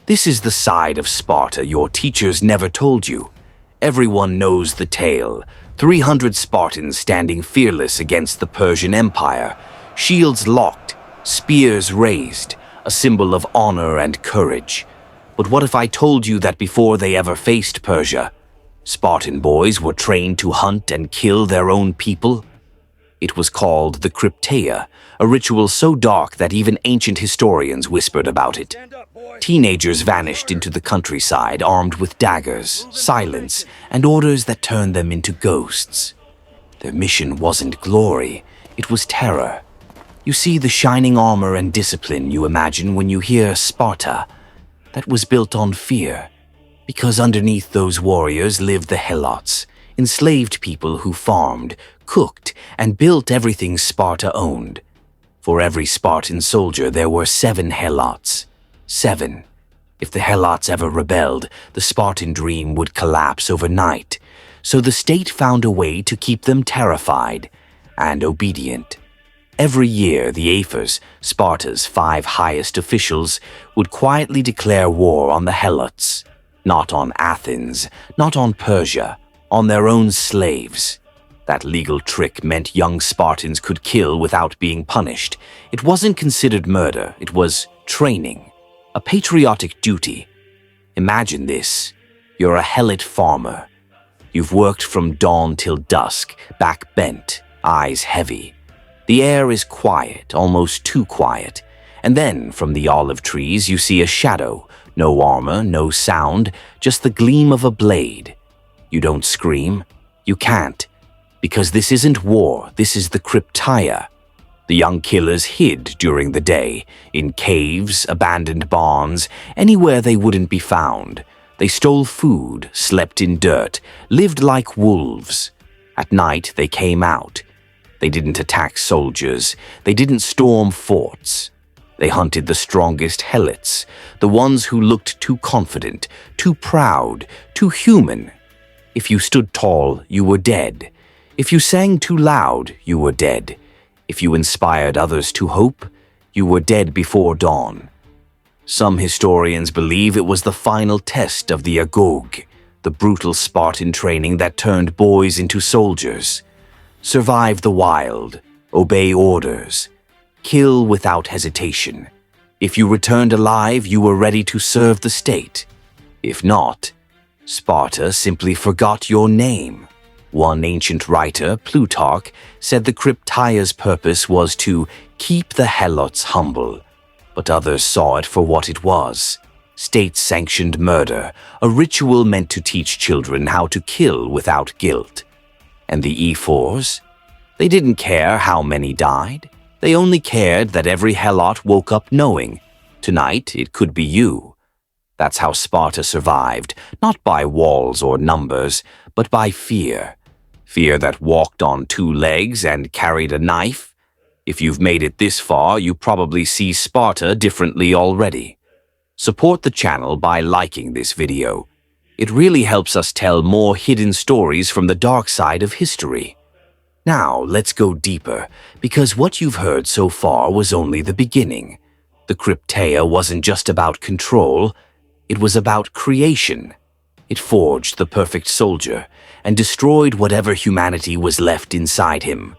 This is the side of Sparta your teachers never told you. Everyone knows the tale. 300 Spartans standing fearless against the Persian Empire, shields locked, spears raised, a symbol of honor and courage. But what if I told you that before they ever faced Persia, Spartan boys were trained to hunt and kill their own people? It was called the Krypteia, a ritual so dark that even ancient historians whispered about it. Teenagers vanished into the countryside armed with daggers, silence, and orders that turned them into ghosts. Their mission wasn't glory, it was terror. You see the shining armor and discipline you imagine when you hear Sparta. That was built on fear, because underneath those warriors lived the helots, enslaved people who farmed, cooked, and built everything Sparta owned. For every Spartan soldier there were 7 helots. 7. If the helots ever rebelled, the Spartan dream would collapse overnight, so the state found a way to keep them terrified and obedient. Every year, the Aphers, Sparta's 5 highest officials, would quietly declare war on the helots. Not on Athens, not on Persia, on their own slaves. That legal trick meant young Spartans could kill without being punished. It wasn't considered murder, it was training. A patriotic duty. Imagine this. You're a helot farmer. You've worked from dawn till dusk, back bent, eyes heavy. The air is quiet, almost too quiet. And then, from the olive trees, you see a shadow. No armor, no sound, just the gleam of a blade. You don't scream. You can't. Because this isn't war, this is the Krypteia. The young killers hid during the day, in caves, abandoned barns, anywhere they wouldn't be found. They stole food, slept in dirt, lived like wolves. At night, they came out. They didn't attack soldiers. They didn't storm forts. They hunted the strongest helots, the ones who looked too confident, too proud, too human. If you stood tall, you were dead. If you sang too loud, you were dead. If you inspired others to hope, you were dead before dawn. Some historians believe it was the final test of the agog, the brutal Spartan training that turned boys into soldiers. Survive the wild, obey orders, kill without hesitation. If you returned alive, you were ready to serve the state. If not, Sparta simply forgot your name. One ancient writer, Plutarch, said the Krypteia's purpose was to keep the helots humble, but others saw it for what it was. State-sanctioned murder, a ritual meant to teach children how to kill without guilt. And the ephors? They didn't care how many died. They only cared that every helot woke up knowing, tonight it could be you. That's how Sparta survived, not by walls or numbers, but by fear. Fear that walked on 2 legs and carried a knife. If you've made it this far, you probably see Sparta differently already. Support the channel by liking this video. It really helps us tell more hidden stories from the dark side of history. Now, let's go deeper, because what you've heard so far was only the beginning. The Krypteia wasn't just about control, it was about creation. It forged the perfect soldier and destroyed whatever humanity was left inside him.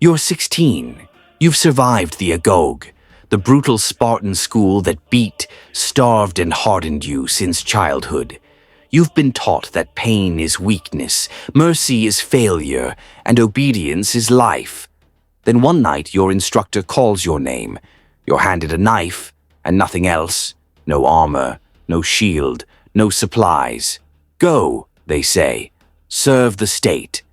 You're 16. You've survived the agog, the brutal Spartan school that beat, starved, and hardened you since childhood. You've been taught that pain is weakness, mercy is failure, and obedience is life. Then one night your instructor calls your name. You're handed a knife and nothing else. No armor, no shield, no supplies. Go, they say. Serve the state.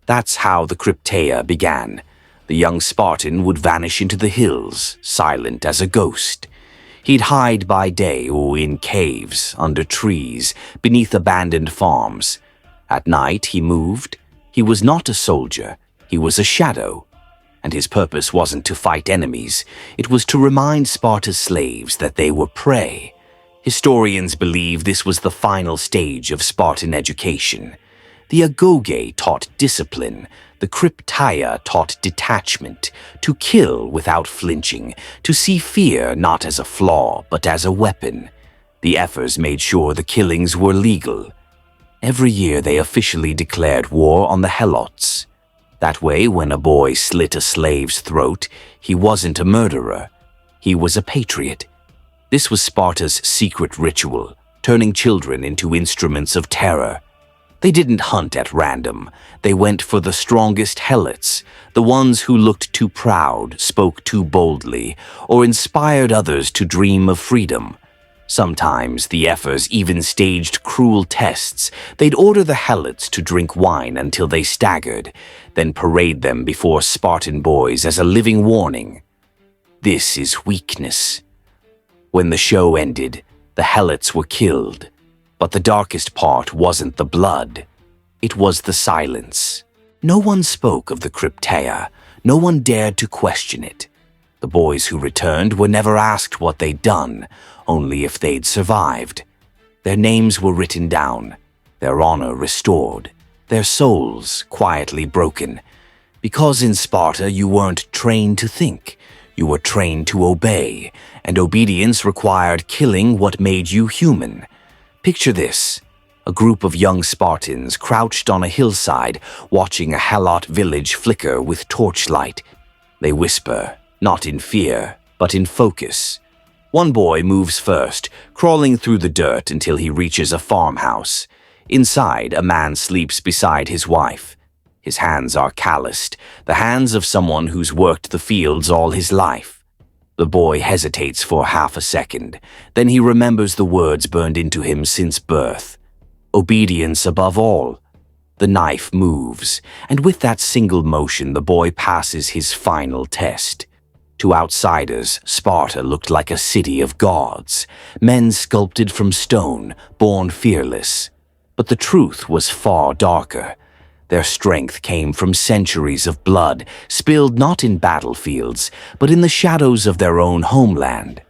That's how the Krypteia began. The young Spartan would vanish into the hills, silent as a ghost. He'd hide by day or in caves, under trees, beneath abandoned farms. At night he moved. He was not a soldier, he was a shadow. And his purpose wasn't to fight enemies, it was to remind Sparta's slaves that they were prey. Historians believe this was the final stage of Spartan education. The agoge taught discipline, the Krypteia taught detachment, to kill without flinching, to see fear not as a flaw but as a weapon. The ephors made sure the killings were legal. Every year they officially declared war on the Helots. That way, when a boy slit a slave's throat, he wasn't a murderer. He was a patriot. This was Sparta's secret ritual, turning children into instruments of terror. They didn't hunt at random. They went for the strongest helots, the ones who looked too proud, spoke too boldly, or inspired others to dream of freedom. Sometimes the ephors even staged cruel tests. They'd order the helots to drink wine until they staggered, then parade them before Spartan boys as a living warning. This is weakness. When the show ended, the helots were killed. But the darkest part wasn't the blood. It was the silence. No one spoke of the Krypteia. No one dared to question it. The boys who returned were never asked what they'd done, only if they'd survived. Their names were written down, their honor restored, their souls quietly broken. Because in Sparta you weren't trained to think, you were trained to obey, and obedience required killing what made you human. Picture this: a group of young Spartans crouched on a hillside, watching a Helot village flicker with torchlight. They whisper, not in fear, but in focus. One boy moves first, crawling through the dirt until he reaches a farmhouse. Inside, a man sleeps beside his wife. His hands are calloused, the hands of someone who's worked the fields all his life. The boy hesitates for half a second. Then he remembers the words burned into him since birth. Obedience above all. The knife moves, and with that single motion the boy passes his final test. To outsiders, Sparta looked like a city of gods, men sculpted from stone, born fearless. But the truth was far darker. Their strength came from centuries of blood, spilled not in battlefields, but in the shadows of their own homeland.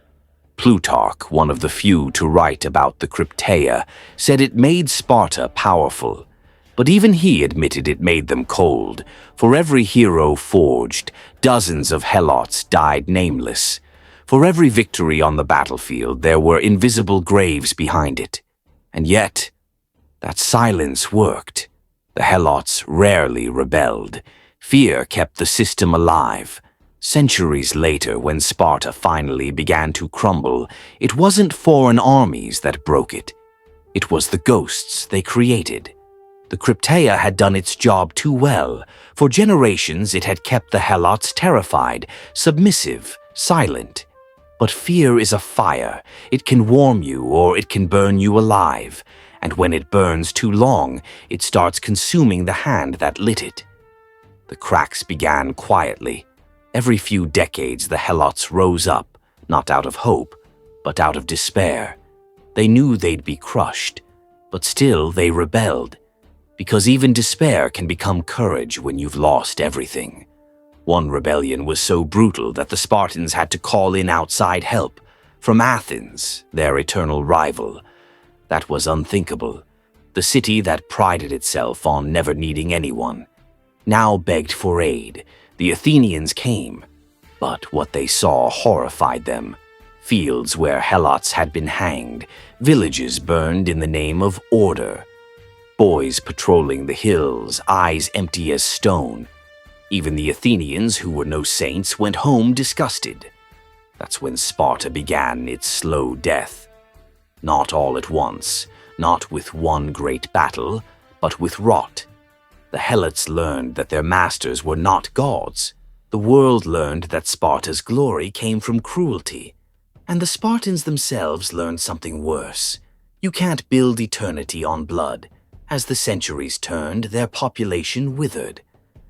Plutarch, one of the few to write about the Krypteia, said it made Sparta powerful. But even he admitted it made them cold. For every hero forged, dozens of helots died nameless. For every victory on the battlefield, there were invisible graves behind it. And yet, that silence worked. The helots rarely rebelled. Fear kept the system alive. Centuries later, when Sparta finally began to crumble, it wasn't foreign armies that broke it. It was the ghosts they created. The Krypteia had done its job too well. For generations, it had kept the helots terrified, submissive, silent. But fear is a fire. It can warm you or it can burn you alive. And when it burns too long, it starts consuming the hand that lit it. The cracks began quietly. Every few decades, the helots rose up, not out of hope, but out of despair. They knew they'd be crushed, but still they rebelled. Because even despair can become courage when you've lost everything. One rebellion was so brutal that the Spartans had to call in outside help, from Athens, their eternal rival. That was unthinkable. The city that prided itself on never needing anyone now begged for aid. The Athenians came, but what they saw horrified them. Fields where helots had been hanged, villages burned in the name of order. Boys patrolling the hills, eyes empty as stone. Even the Athenians, who were no saints, went home disgusted. That's when Sparta began its slow death. Not all at once, not with one great battle, but with rot. The helots learned that their masters were not gods. The world learned that Sparta's glory came from cruelty. And the Spartans themselves learned something worse. You can't build eternity on blood. As the centuries turned, their population withered.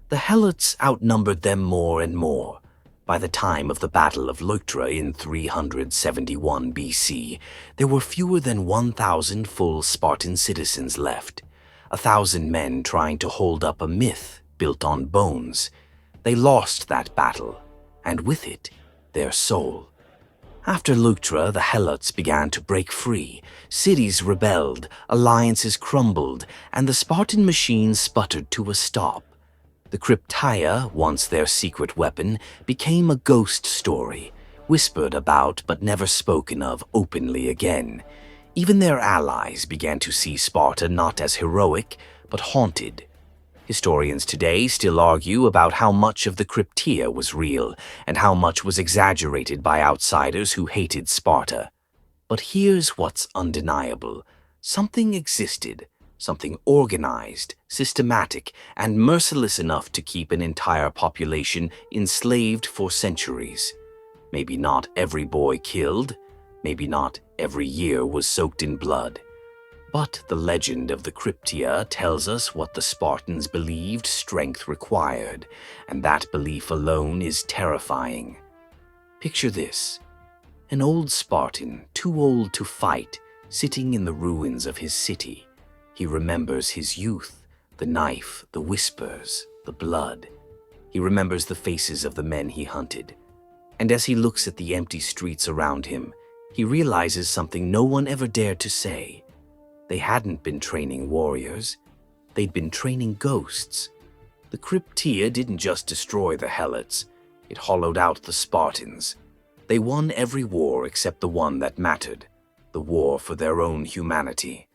The helots outnumbered them more and more. By the time of the Battle of Leuctra in 371 BC, there were fewer than 1,000 full Spartan citizens left. 1,000 men trying to hold up a myth built on bones. They lost that battle, and with it, their soul. After Leuctra, the helots began to break free. Cities rebelled, alliances crumbled, and the Spartan machine sputtered to a stop. The Krypteia, once their secret weapon, became a ghost story, whispered about but never spoken of openly again. Even their allies began to see Sparta not as heroic, but haunted. Historians today still argue about how much of the Krypteia was real and how much was exaggerated by outsiders who hated Sparta. But here's what's undeniable. Something existed, something organized, systematic, and merciless enough to keep an entire population enslaved for centuries. Maybe not every boy killed, maybe not every year was soaked in blood. But the legend of the Krypteia tells us what the Spartans believed strength required, and that belief alone is terrifying. Picture this: an old Spartan, too old to fight, sitting in the ruins of his city. He remembers his youth, the knife, the whispers, the blood. He remembers the faces of the men he hunted. And as he looks at the empty streets around him, he realizes something no one ever dared to say. They hadn't been training warriors. They'd been training ghosts. The Krypteia didn't just destroy the Helots. It hollowed out the Spartans. They won every war except the one that mattered, the war for their own humanity.